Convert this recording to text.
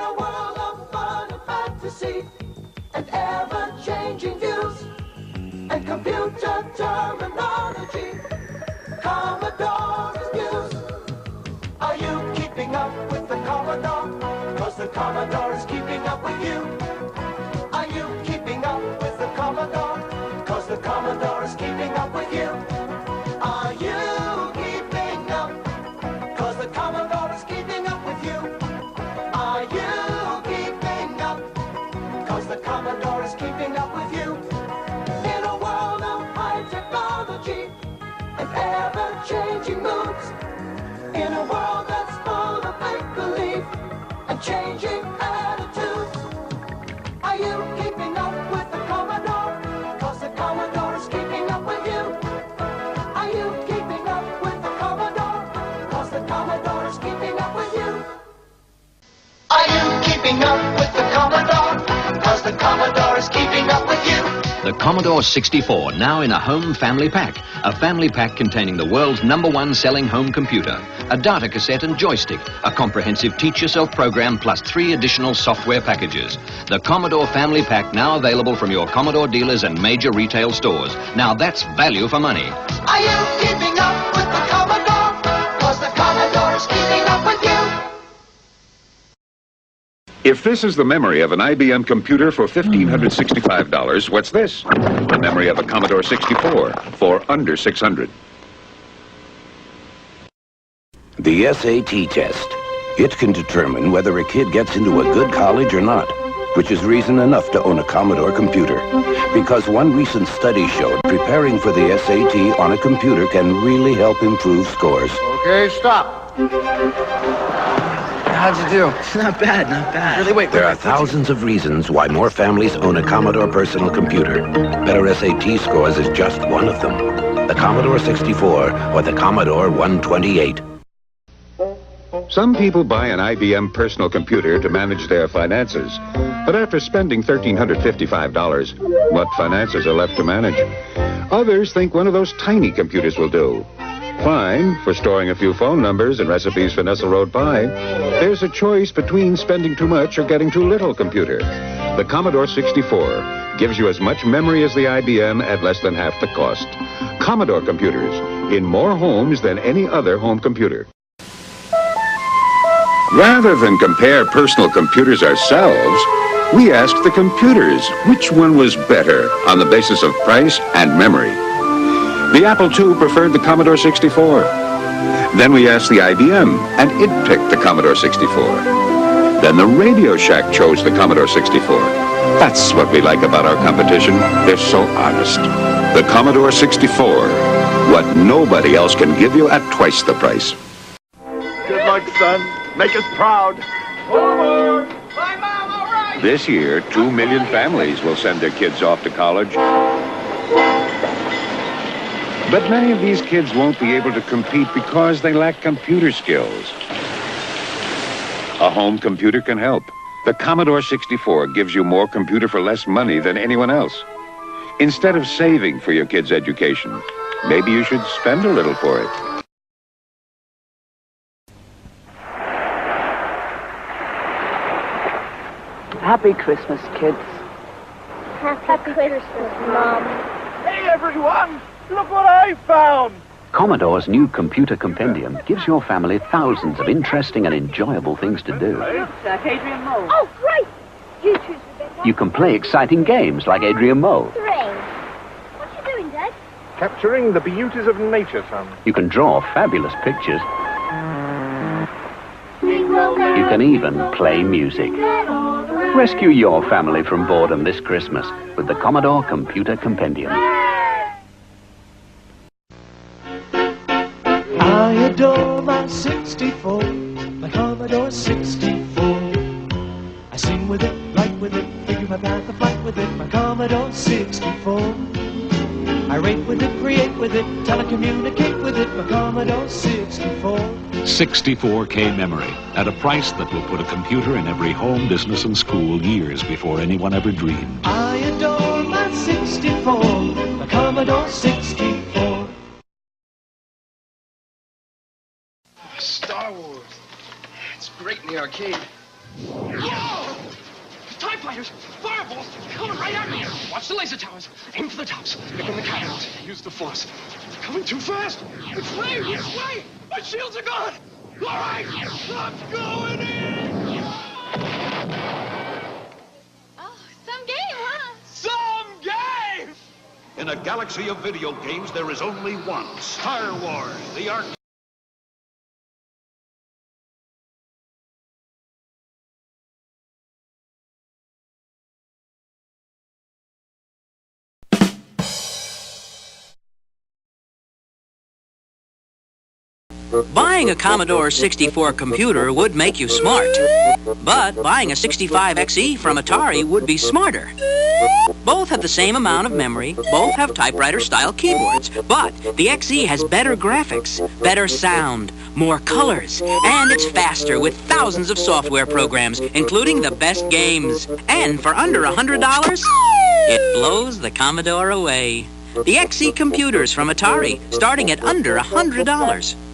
a world of fun and fantasy, and ever-changing views, and computer terminology, Commodore's news. Are you keeping up with the Commodore? 'Cause the Commodore is keeping up with you. Are you keeping up with the Commodore? 'Cause the Commodore is keeping up with you. Are you keeping up? 'Cause the Commodore is keeping up with you. Are you keeping up? 'Cause the Commodore is keeping up with you. In a world of high technology and ever-changing moods, in a world that's full of make-believe and changing attitudes, are you keeping up with the Commodore? 'Cause the Commodore is keeping up with you. Are you keeping up with the Commodore? 'Cause the Commodore is keeping up with you. Are you keeping up with the Commodore? 'Cause the Commodore is keeping up with you. The Commodore 64, now in a home family pack. A family pack containing the world's #1 selling home computer, a data cassette and joystick, a comprehensive teach-yourself program, plus 3 additional software packages. The Commodore family pack now available from your Commodore dealers and major retail stores. Now that's value for money. Are you keeping up with the Commodore? 'Cause the Commodore is keeping up with you. If this is the memory of an IBM computer for $1,565, what's this? The memory of a Commodore 64 for under $600. The SAT test. It can determine whether a kid gets into a good college or not, which is reason enough to own a Commodore computer. Because one recent study showed preparing for the SAT on a computer can really help improve scores. Okay, stop. How'd you do? Not bad, not bad. Really, wait. There are thousands of reasons why more families own a Commodore personal computer. Better SAT scores is just one of them. The Commodore 64 or the Commodore 128. Some people buy an IBM personal computer to manage their finances. But after spending $1,355, what finances are left to manage? Others think one of those tiny computers will do. Fine for storing a few phone numbers and recipes for Nestle Road pie. There's a choice between spending too much or getting too little computer. The Commodore 64 gives you as much memory as the IBM at less than half the cost. Commodore computers in more homes than any other home computer. Rather than compare personal computers ourselves, we asked the computers which one was better on the basis of price and memory. The Apple II preferred the Commodore 64. Then we asked the IBM, and it picked the Commodore 64. Then the Radio Shack chose the Commodore 64. That's what we like about our competition. They're so honest. The Commodore 64, what nobody else can give you at twice the price. Good luck, son. Make us proud. Forward! Bye, Mom, all right! This year, 2 million families will send their kids off to college. But many of these kids won't be able to compete because they lack computer skills. A home computer can help. The Commodore 64 gives you more computer for less money than anyone else. Instead of saving for your kids' education, maybe you should spend a little for it. Happy Christmas, kids. Happy Christmas, Mom. Hey, everyone! Look what I found! Commodore's new computer compendium gives your family thousands of interesting and enjoyable things to do. Looks like Adrian Mole. Oh, great! You choose Rebecca. You can play exciting games like Adrian Mole. Great. What you doing, Dad? Capturing the beauties of nature, son. You can draw fabulous pictures. You can even play music. Rescue your family from boredom this Christmas with the Commodore Computer Compendium. I adore my 64, my Commodore 64. I sing with it, write with it, figure my path of flight with it, my Commodore 64. I rate with it, create with it, telecommunicate with it, my Commodore 64. 64K memory at a price that will put a computer in every home, business, and school years before anyone ever dreamed. I adore my 64, my Commodore 64. Star Wars. It's great in the arcade. Whoa! Typewriters! Fireballs! Coming right at me! Watch the laser towers. Aim for the tops. Pick on the capitals. Use the force. It's coming too fast. Which way? Which way? My shields are gone! All right! I'm going in! Oh, some game, huh? Some game! In a galaxy of video games, there is only one. Star Wars, the arc. Buying a Commodore 64 computer would make you smart, but buying a 65XE from Atari would be smarter. Both have the same amount of memory, both have typewriter-style keyboards, but the XE has better graphics, better sound, more colors, and it's faster with thousands of software programs, including the best games. And for under $100, it blows the Commodore away. The XE computers from Atari, starting at under $100.